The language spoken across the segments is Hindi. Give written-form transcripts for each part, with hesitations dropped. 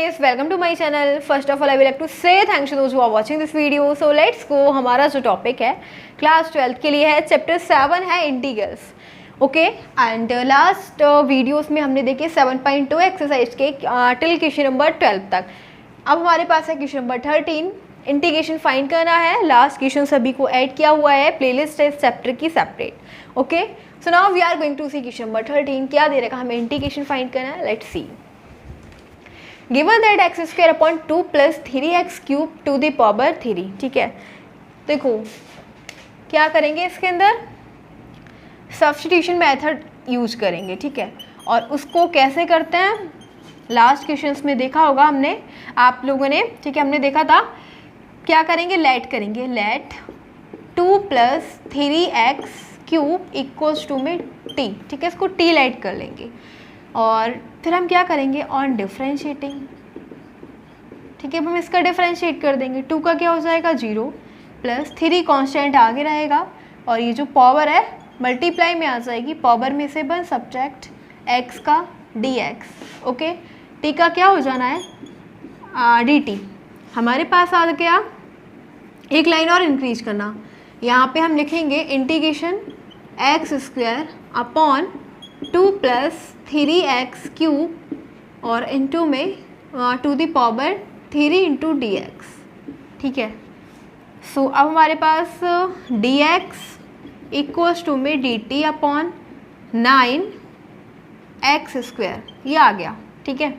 guys, welcome to my channel. First of all, I would like to say thanks to those who are watching this video. So let's go. हमारा जो टॉपिक है क्लास 12th के लिए है, चैप्टर 7 है integrals. Okay and last videos में हमने देखे 7.2 एक्सरसाइज के टिल क्वेश्चन नंबर 12 तक. अब हमारे पास है क्वेश्चन नंबर 13. इंटीग्रेशन फाइंड करना है. लास्ट क्वेश्चन सभी को ऐड किया हुआ है, प्लेलिस्ट है इस चैप्टर की separate. Okay so now we are going to see question number 13. क्या दे रखा हमें इंटीग्रेशन फाइंड करना है. Let's see. Given that X square upon 2 plus 3x cube to the power 3. ठीक है, देखो क्या करेंगे इसके अंदर सब्स्टिट्यूशन मेथड यूज करेंगे. ठीक है, और उसको कैसे करते हैं लास्ट क्वेश्चंस में देखा होगा हमने, आप लोगों ने. ठीक है, हमने देखा था क्या करेंगे, लेट करेंगे. Let 2 plus 3x cube equals to में t. ठीक है, इसको t लेट कर लेंगे और फिर हम क्या करेंगे ऑन डिफरेंशिएटिंग. ठीक है, अब हम इसका डिफरेंशिएट कर देंगे. 2 का क्या हो जाएगा 0 प्लस 3 कांस्टेंट आगे रहेगा और ये जो पावर है मल्टीप्लाई में आ जाएगी. पावर में से बन सब्ट्रैक्ट x का dx. ओके, t का क्या हो जाना है dt. हमारे पास आ गया. एक लाइन और इंक्रीज करना. यहाँ पे हम लिखेंगे integration X square upon 2 plus 3x cube और इनटू में to the power 3 into dx. ठीक है, सो अब हमारे पास dx इक्वल्स टू में dt अपॉन 9x स्क्वायर ये आ गया. ठीक है,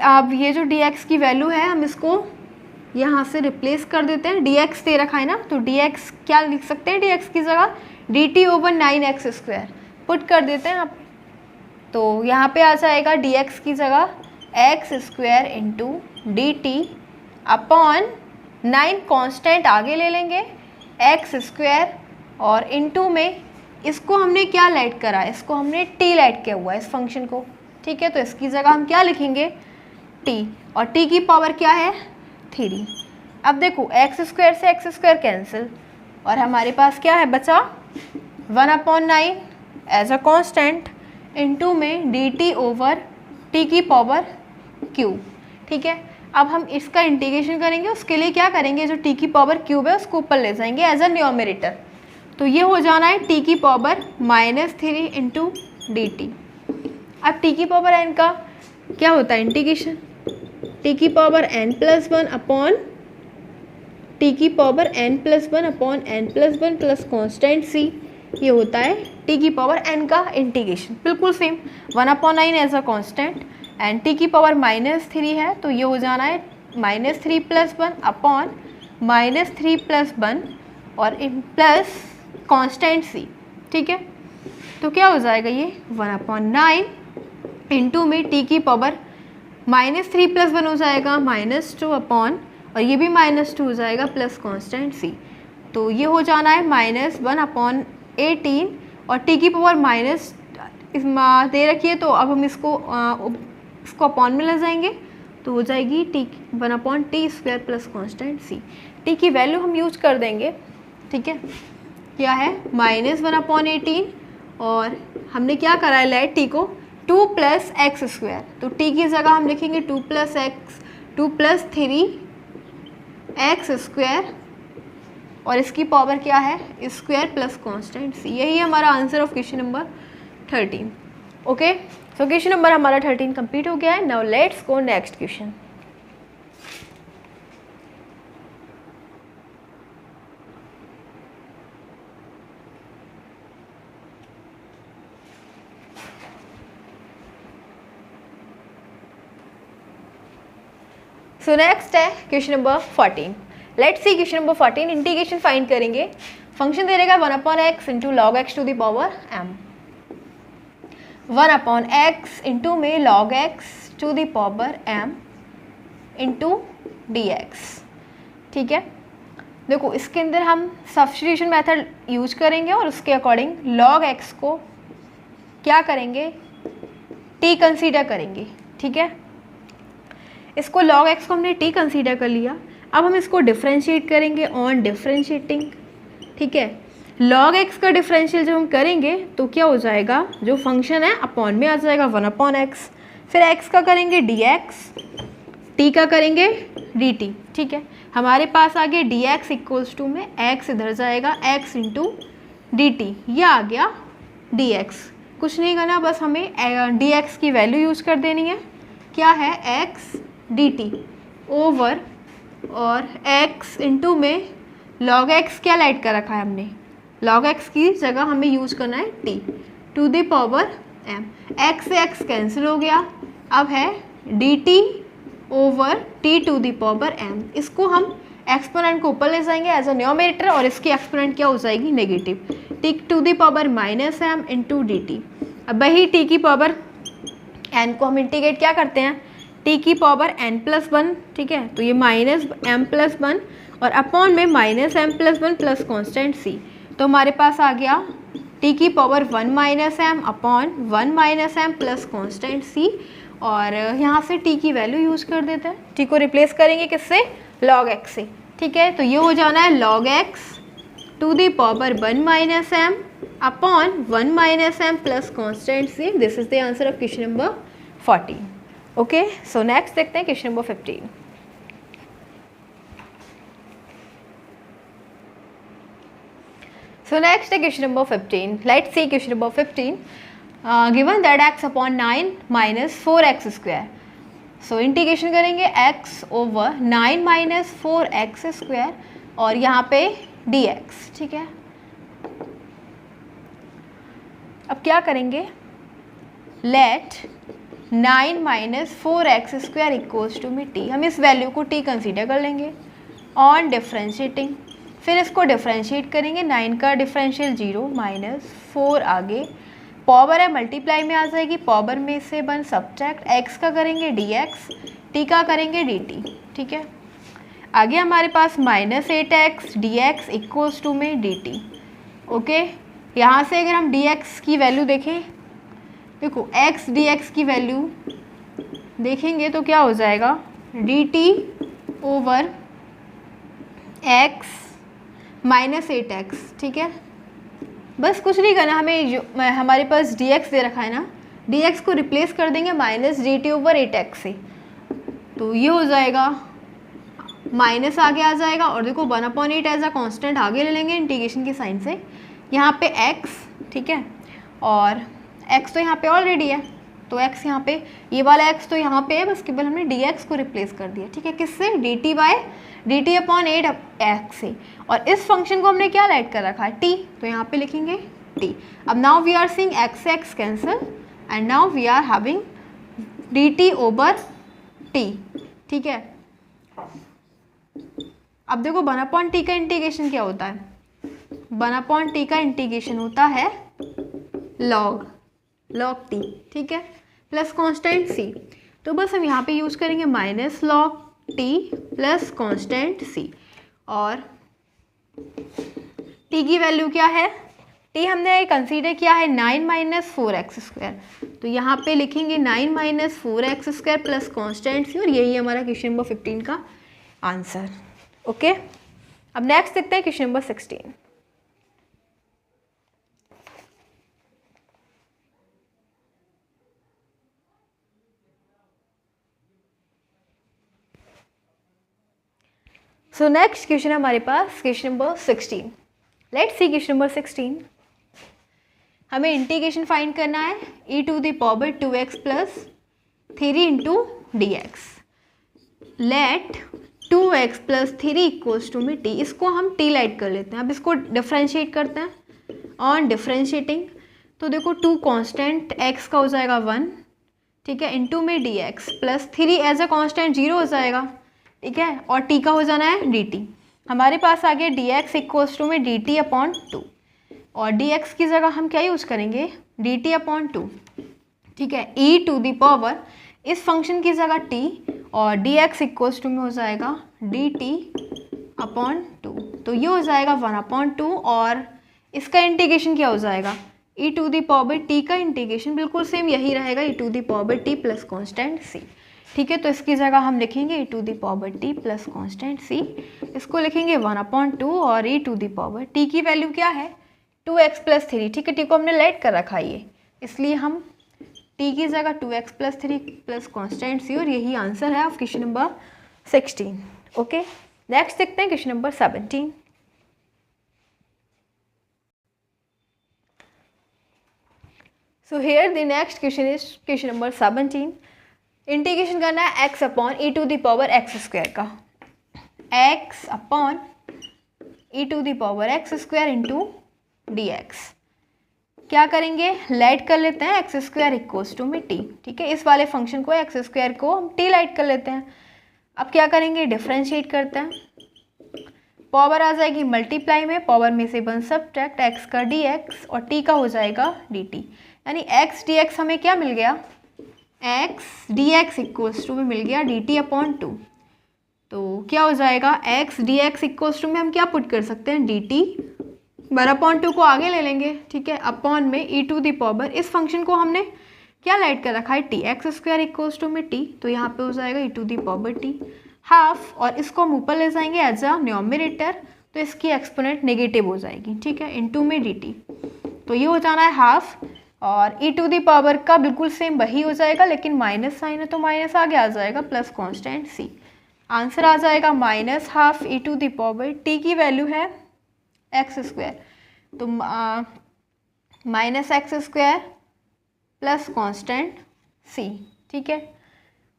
अब ये जो dx की वैल्यू है हम इसको यहाँ से रिप्लेस कर देते हैं. dx दे रखा है ना, तो dx क्या लिख सकते हैं dx की जगह dt over 9x square put कर देते हैं आप. तो यहाँ पे आ जाएगा dx की जगह x square into dt upon 9 constant आगे ले लेंगे x स्क्वायर और इंटू में इसको हमने क्या लेट करा है, इसको हमने t लेट किया हुआ है इस फंक्शन को. ठीक है, तो इसकी जगह हम क्या लिखेंगे t और t की पावर क्या है 3. अब देखो x स्क्वायर से x स्क्वायर कैंसिल और हमारे पास क्या है बचा 1/9 एज अ कांस्टेंट इनटू में dt ओवर t की पावर क्यूब. ठीक है, अब हम इसका इंटीग्रेशन करेंगे. उसके लिए क्या करेंगे, जो t की पावर क्यूब है उसको ऊपर ले जाएंगे एज अ न्यूमरेटर. तो ये हो जाना है t की पावर -3 इंटू dt. अब t की पावर n का क्या होता है इंटीग्रेशन, t की पावर n+1 अपॉन t की power n+1 upon n+1 plus constant c. ये होता है t की पावर n का इंटीग्रेशन. बिल्कुल same 1/9 as a constant and t की पावर -3 है तो ये हो जाना है -3+1 अपॉन -3+1 और इन प्लस कॉन्स्टेंट c. ठीक है, तो क्या हो जाएगा ये 1/9 इंटू में t की पावर -3+1 हो जाएगा -2 अपॉन और ये भी -2 हो जाएगा प्लस कॉन्स्टेंट c. तो ये हो जाना है -1/18 और t की पावर माइनस दे रखी है तो अब हम इसको अपॉन में ले जाएंगे तो हो जाएगी t 1/t² plus constant c. t की वैल्यू हम यूज कर देंगे. ठीक है, क्या है -1/18 और हमने क्या करा है लेट t को 2 प्लस एक्स स्क्वायर. तो t की जगह हम लिखेंगे 2 प्लस 3x स्क्वायर और इसकी पावर क्या है स्क्वायर प्लस कांस्टेंट c. यही हमारा answer of question number 13. Okay, so question number हमारा 13 कंप्लीट हो गया है. Now let's go next question. So next है question number 14. Let's see question number 14. Integration find करेंगे. फंक्शन दे रहेगा 1/x into log X to the power m. 1/x into में log X to the power m into dx. ठीक है, देखो इसके अंदर हम सब्स्टिट्यूशन मेथड यूज करेंगे और उसके अकॉर्डिंग लॉग एक्स को क्या करेंगे t कंसीडर करेंगे. ठीक है, इसको log x को हमने t कंसीडर कर लिया. अब हम इसको डिफरेंशिएट करेंगे ऑन डिफरेंशिएटिंग. ठीक है, log x का डिफरेंशियल जब हम करेंगे तो क्या हो जाएगा, जो फंक्शन है अपॉन में आ जाएगा 1/x फिर x का करेंगे dx, t का करेंगे dt। ठीक है, हमारे पास आ गया dx इक्वल्स टू में x इधर जाएगा x इंटू डी टी, यह आ गया dx। कुछ नहीं करना, बस हमें dx की वैल्यू यूज़ कर देनी है। क्या है, x dt ओवर और x इंटू में log x क्या लाइट कर रखा है हमने, log x की जगह हमें यूज़ करना है t to the power m। x से x कैंसिल हो गया, अब है dt over t to the power m। इसको हम एक्सपोनेंट को ऊपर ले जाएंगे एज अ न्यूमरेटर और इसकी एक्सपोनेंट क्या हो जाएगी, negative, t to the power minus m into D T. अब वही t की पावर n को हम इंटीग्रेट क्या करते हैं, t की पावर n प्लस 1। ठीक है, तो ये माइनस m प्लस 1 और अपॉन में minus m plus 1 plus constant c। तो हमारे पास आ गया t की power 1 minus m upon 1 minus m plus constant c। और यहाँ से t की वैल्यू यूज़ कर देते हैं, t को रिप्लेस करेंगे किससे, log x से। ठीक है, तो ये हो जाना है log x to the power 1 minus m upon 1 minus m plus constant c। This is the answer of question number 14। Okay, so next देखते हैं question number 15। So next question number 15. Let's see question number 15. Given that x upon 9 minus 4x square. So integration करेंगे x over 9 minus 4x square और यहाँ पे dx। ठीक है, अब क्या करेंगे, let 9 minus 4x square equals to में t। हम इस वैल्यू को t कंसीडर कर लेंगे ऑन डिफ्रेंशिएटिंग, फिर इसको डिफ्रेंशिएट करेंगे, 9 का डिफरेंशियल 0 माइनस 4 आगे पावर है मल्टीप्लाई में आ जाएगी, पावर में से 1 सब्ट्रैक्ट, x का करेंगे dx, t का करेंगे dt। ठीक है, आगे हमारे पास minus 8x dx equals to में dt। ओके, यहाँ से अगर हम dx की वैल्यू देखें, देखो x dx की वैल्यू देखेंगे तो क्या हो जाएगा, dt over x minus 8x। ठीक है, बस कुछ नहीं करना, हमें जो हमारे पास dx दे रखा है ना, dx को रिप्लेस कर देंगे माइनस dt ओवर 8x से, तो ये हो जाएगा माइनस आगे आ जाएगा और देखो 1/8 एज अ कांस्टेंट आगे ले लेंगे इंटीग्रेशन की साइन से, यहाँ पे x। ठीक है, और x तो यहाँ पे ऑलरेडी है, तो x यहाँ पे, ये वाला x तो यहाँ पे है, बस केवल हमने dx को रिप्लेस कर दिया। ठीक है, किससे, dt अपॉन 8x से, और इस फंक्शन को हमने क्या लाइट कर रखा है, t, तो यहाँ पे लिखेंगे t। अब now we are seeing x से x cancel and now we are having dt over t। ठीक है, अब देखो 1/t का इंटीग्रेशन क्या होता है, 1/t का इंटीग्रेशन होता है log t। ठीक है, प्लस कांस्टेंट c, तो बस हम यहाँ पे यूज़ करेंगे minus log t plus constant c। और t की वैल्यू क्या है, t हमने कंसीडर किया है 9 माइनस 4x स्क्वायर, तो यहाँ पे लिखेंगे 9 minus 4x square plus constant c, और यही हमारा क्वेश्चन नंबर 15 का आंसर। ओके, अब नेक्स्ट देखते हैं question number 16। So next question है हमारे पास question number 16। Let's see question number 16। हमें इंटीग्रेशन फाइंड करना है e to the power 2x plus 3 into D x. Let 2x plus 3 equals to में t, इसको हम t लाइट कर लेते हैं। अब इसको डिफ्रेंशिएट करते हैं ऑन डिफ्रेंशिएटिंग, तो देखो 2 कांस्टेंट x का हो जाएगा 1। ठीक है, इंटू में dx plus 3 as a constant 0 हो जाएगा। ठीक है, और t का हो जाना है dt। हमारे पास आ गया dx इक्वल्स टू में dt अपॉन 2, और dx की जगह हम क्या यूज़ करेंगे, dt अपॉन 2। ठीक है, e टू द पावर इस फंक्शन की जगह t, और dx इक्वल्स टू में हो जाएगा dt अपॉन 2, तो ये हो जाएगा 1/2, और इसका इंटीग्रेशन क्या हो जाएगा, e to the power t का इंटीग्रेशन बिल्कुल सेम यही रहेगा, e to the power t plus constant c। ठीक है, तो इसकी जगह हम लिखेंगे e to the power t plus constant c, इसको लिखेंगे 1/2, और e to the power t की वैल्यू क्या है 2x प्लस 3। ठीक है, t को हमने लेट कर रखा है ये, इसलिए हम टी की जगह 2x plus 3 plus constant c, और यही आंसर है of question number 16. Okay, next देखते हैं question number 17. So here the next question is question number 17. Integration करना है x upon e to the power x square का, x upon e to the power x square into D X. क्या करेंगे, लाइट कर लेते हैं एक्स स्क्वायर इक्वल्स टू में टी. ठीक है, इस वाले फंक्शन को एक्स स्क्वायर को हम टी लाइट कर लेते हैं. अब क्या करेंगे, डिफ्रेंशिएट करते हैं. पावर आ जाएगी मल्टीप्लाई में, पावर में से बन सब्ट्रैक्ट एक्स का डी एक्स और टी का हो जाएगा डी टी. यानी एक्स डी एक्स हमें क्या मिल गया, x D x equals to में मिल गया डी टी अपॉन टू. तो क्या हो जाएगा, X D x equals to में हम क्या पुट कर सकते हैं, डी टी बर अपॉन टू को आगे ले लेंगे. ठीक है, अपॉन में ई टू दी पावर, इस फंक्शन को हमने क्या लाइट कर रखा है, T X square equals to में टी. तो यहाँ पे हो जाएगा ई to the power T half, और इसको हम ऊपर ले जाएंगे एज अ न्यूमरेटर, तो इसकी एक्सपोनेंट नेगेटिव हो जाएगी. ठीक है, इनटू में डी टी. तो ये हो जाना है हाफ, और ई टू दी पावर का बिल्कुल सेम वही हो जाएगा, लेकिन माइनस साइन है तो माइनस आगे आ जाएगा, प्लस कांस्टेंट सी. आंसर आ जाएगा minus half E to the power, T की वैल्यू है एक्स स्क्वायर, तो minus X square plus constant C. ठीक है,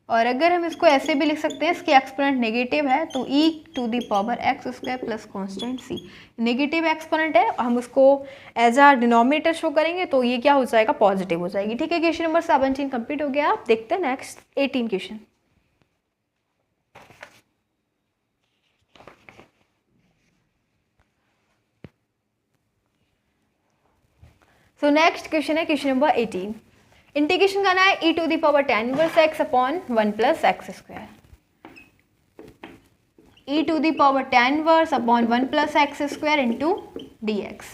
और अगर हम इसको ऐसे भी लिख सकते हैं, इसकी एक्सपोनेंट नेगेटिव है तो ई to the power X square plus constant C. Negative exponent है, हम उसको एज आ डिनोमिनेटर शो करेंगे तो ये क्या हो जाएगा, पॉजिटिव हो जाएगी. ठीक है, क्वेश्चन नंबर 17 कंप्लीट हो गया. आप देखते हैं next 18 question. So next question है क्वेश्चन नंबर 18. इंटीग्रेशन करना है e to the power tan inverse x upon 1 plus x square. e to the power tan inverse upon 1 plus x square into D x.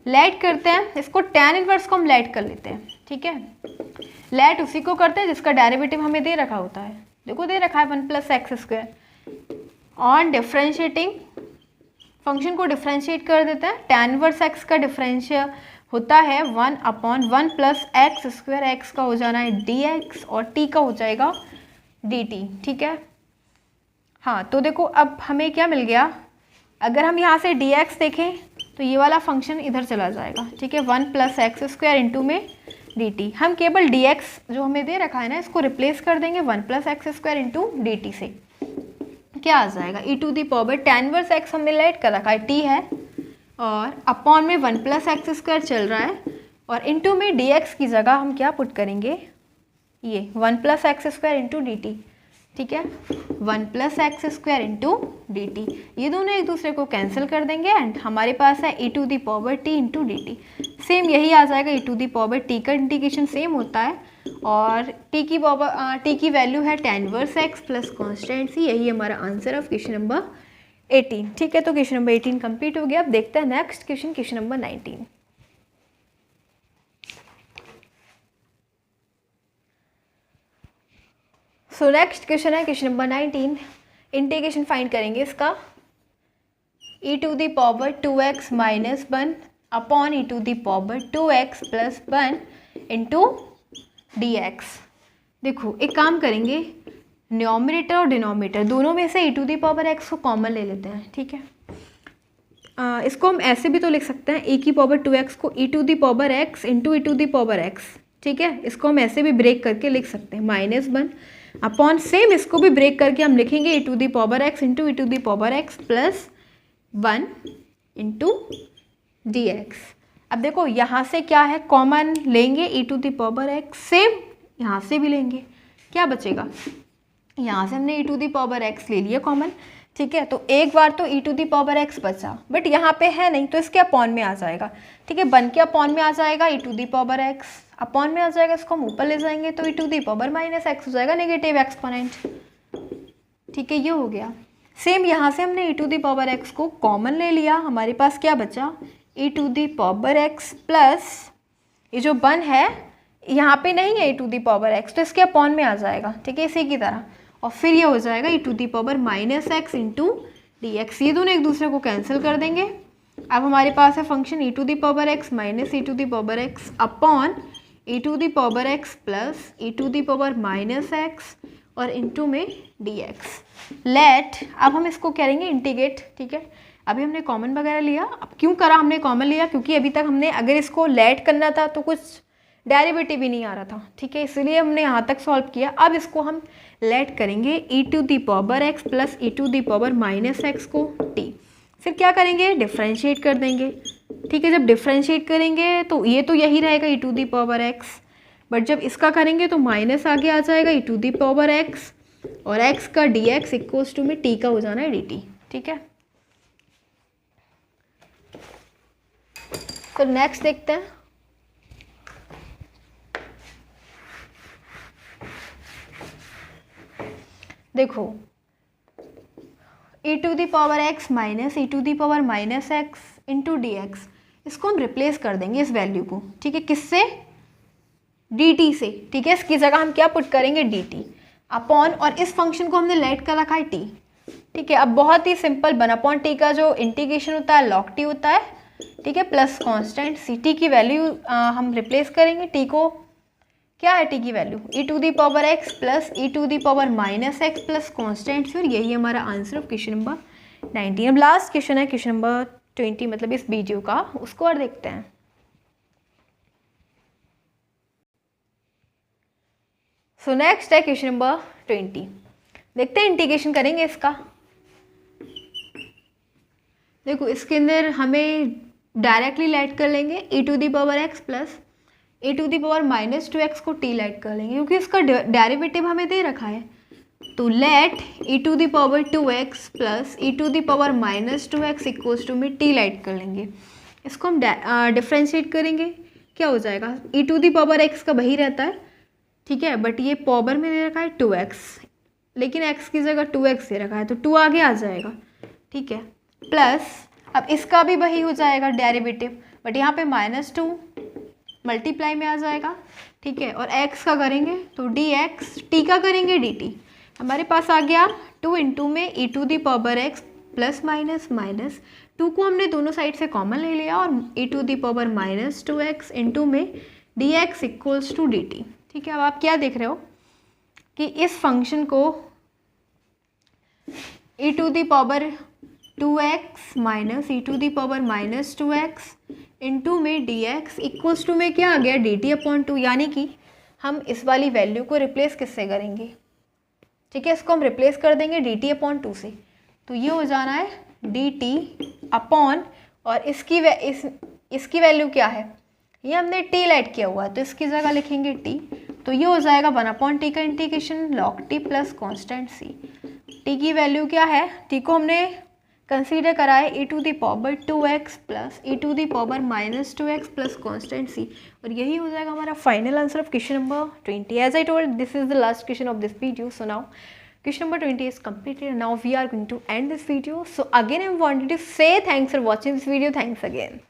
Let करते हैं इसको, tan इनवर्स को हम लाइट कर लेते हैं. ठीक है, लाइट उसी को करते हैं जिसका डेरिवेटिव हमें दे रखा होता है. देखो दे रखा है 1 plus x square. On differentiating function को डिफ्रेंशिएट कर देते हैं. tan इनवर्स x का डिफरेंशियल होता है 1 upon 1 plus x square, x का हो जाना है डी एक्स और टी का हो जाएगा डी टी. ठीक है, हाँ तो देखो अब हमें क्या मिल गया, अगर हम यहाँ से डी एक्स देखें तो ये वाला फंक्शन इधर चला जाएगा. ठीक है, 1 प्लस एक्स स्क्वायर इंटू में डी टी. हम केवल डी एक्स जो हमें दे रखा है ना, इसको रिप्लेस कर देंगे 1 plus x square into D T से. क्या आ जाएगा, ई to the power tan inverse X हमने लाइट कर रखा है, टी है, और अपॉन में 1 प्लस एक्स स्क्वायर चल रहा है, और इंटू में डी एक्स की जगह हम क्या पुट करेंगे, ये 1 plus x square into D T. ठीक है, 1 plus x square into D T, ये दोनों एक दूसरे को कैंसिल कर देंगे एंड हमारे पास है e to the power t into D t. Same यही आ जाएगा, ई टू दी पावर टी का इंटीग्रेशन सेम होता है, और टी की पावर टी की वैल्यू है tan inverse x plus constant c. यही हमारा आंसर ऑफ क्वेश्चन नंबर 18. ठीक है, तो क्वेश्चन नंबर 18 कंप्लीट हो गया. अब देखते हैं next question, question number 19. So next question है क्वेश्चन नंबर 19. इंटीग्रेशन फाइंड करेंगे इसका, e to the power 2x minus 1 upon e to the power 2x plus 1 into D x. देखो एक काम करेंगे, न्यूमरेटर और डिनोमिनेटर दोनों में से ई टू दी पावर एक्स को कॉमन ले लेते हैं. ठीक है, इसको हम ऐसे भी तो लिख सकते हैं, ए की पावर 2x को e to the power x into e to the power x. ठीक है, इसको हम ऐसे भी ब्रेक करके लिख सकते हैं, माइनस 1 अपॉन सेम इसको भी ब्रेक करके हम लिखेंगे e to the power x into e to the power x plus 1 into D x. अब देखो यहाँ से क्या है, कॉमन लेंगे e to the power x, same यहाँ से भी लेंगे, क्या बचेगा, यहाँ से हमने e to the power x ले लिया कॉमन. ठीक है, तो एक बार तो ई टू दी पावर एक्स बचा, बट यहाँ पे है नहीं तो इसके अपॉन में आ जाएगा. ठीक है, बन के अपॉन में आ जाएगा, ई to the power x upon में आ जाएगा, इसको हम ऊपर ले जाएंगे तो ई to the power minus x हो जाएगा, नेगेटिव एक्सपोनेंट. ठीक है, ये हो गया. सेम यहाँ से हमने e to the power x को कॉमन ले लिया, हमारे पास क्या बचा, e to the power x plus ये जो 1 है यहाँ पे नहीं है e to the power x, तो इसके अपॉन में आ जाएगा. ठीक है, इसी की तरह, और फिर ये हो जाएगा ई to the power minus x into D x. ये दोनों एक दूसरे को कैंसिल कर देंगे. अब हमारे पास है function e to the power x minus e to the power x upon e to the power x plus e to the power minus x और इनटू में डी एक्स। लेट, अब हम इसको करेंगे इंटीग्रेट, ठीक है। अभी हमने कॉमन वगैरह लिया, अब क्यों करा हमने कॉमन लिया, क्योंकि अभी तक हमने अगर इसको लेट करना था तो कुछ डेरिवेटिव ही नहीं आ रहा था, ठीक है, इसलिए हमने यहाँ तक सॉल्व किया। अब इसको हम लेट करेंगे e to the power x plus e to the power minus x को टी, फिर क्या करेंगे, डिफ्रेंशिएट कर देंगे, ठीक है। जब डिफ्रेंशिएट करेंगे तो ये तो यही रहेगा e to the power x, but जब इसका करेंगे तो माइनस आगे आ जाएगा ई टू दी पावर एक्स और एक्स का डी एक्स इक्वल्स टू में टी का हो जाना है डी टी, ठीक है। तो नेक्स्ट देखते हैं। देखो e to the power x minus e to the power minus x into D x, इसको हम रिप्लेस कर देंगे इस वैल्यू को, ठीक है, किससे, डी टी से, ठीक है। इसकी जगह हम क्या पुट करेंगे, डी टी अपॉन, और इस फंक्शन को हमने लेट कर रखा है टी, ठीक है। अब बहुत ही सिंपल, वन अपॉन टी का जो इंटीग्रेशन होता है लॉग टी होता है, ठीक है, प्लस कांस्टेंट सी, टी की वैल्यू हम रिप्लेस करेंगे, टी को, क्या है टी की value, e to the power x plus e to the power minus x plus constant, फिर यही हमारा आंसर ऑफ क्वेश्चन नंबर 19। अब लास्ट क्वेश्चन है क्वेश्चन नंबर 20, मतलब इस वीडियो का, उसको और देखते हैं। सो नेक्स्ट है क्वेश्चन नंबर 20, देखते हैं, इंटीग्रेशन करेंगे इसका। देखो इसके अंदर हमें डायरेक्टली लेट कर लेंगे e to the power x plus e to the power minus two x को टी लेट कर लेंगे, क्योंकि इसका डेरिवेटिव हमें दे रखा है। तो let e to the power two x plus e to the power minus two x equals to में टी लेट कर लेंगे, इसको हम डिफ्रेंशिएट करेंगे, क्या हो जाएगा, ई टू दी पावर एक्स का वही रहता है, ठीक है, बट ये पावर में दे रखा है 2x, लेकिन x की जगह 2x दे रखा है तो 2 आगे आ जाएगा, ठीक है, प्लस अब इसका भी वही हो जाएगा डेरिवेटिव, बट यहाँ पे -2 मल्टीप्लाई में आ जाएगा, ठीक है, और x का करेंगे तो dx, t का करेंगे dt, हमारे पास आ गया 2 इंटू में ई to the power x plus minus minus 2 को हमने दोनों साइड से कॉमन ले लिया और e to the power -2x into में dx इक्वल्स टू dt, ठीक है। अब आप क्या देख रहे हो कि इस फंक्शन को e to the power 2x minus e to the power -2x into में dx इक्वल्स टू में क्या आ गया, dt अपॉन 2, यानी कि हम इस वाली वैल्यू को रिप्लेस किससे करेंगे, ठीक है, इसको हम रिप्लेस कर देंगे dt अपॉन 2 से, तो ये हो जाना है dt अपॉन, और इसकी वैल्यू क्या है, ये हमने t लेट किया हुआ है तो इसकी जगह लिखेंगे t, तो ये हो जाएगा 1 अपॉन टी का integration log t plus constant c, t की वैल्यू क्या है, टी को हमने कंसीडर करा है e to the power 2x plus e to the power -2x plus constant c, और यही हो जाएगा हमारा final answer of question number 20। As I told, this is the last question of this video, so now question number 20 is completed. Now we are going to end this video. So again I wanted to say thanks for watching this video. Thanks again.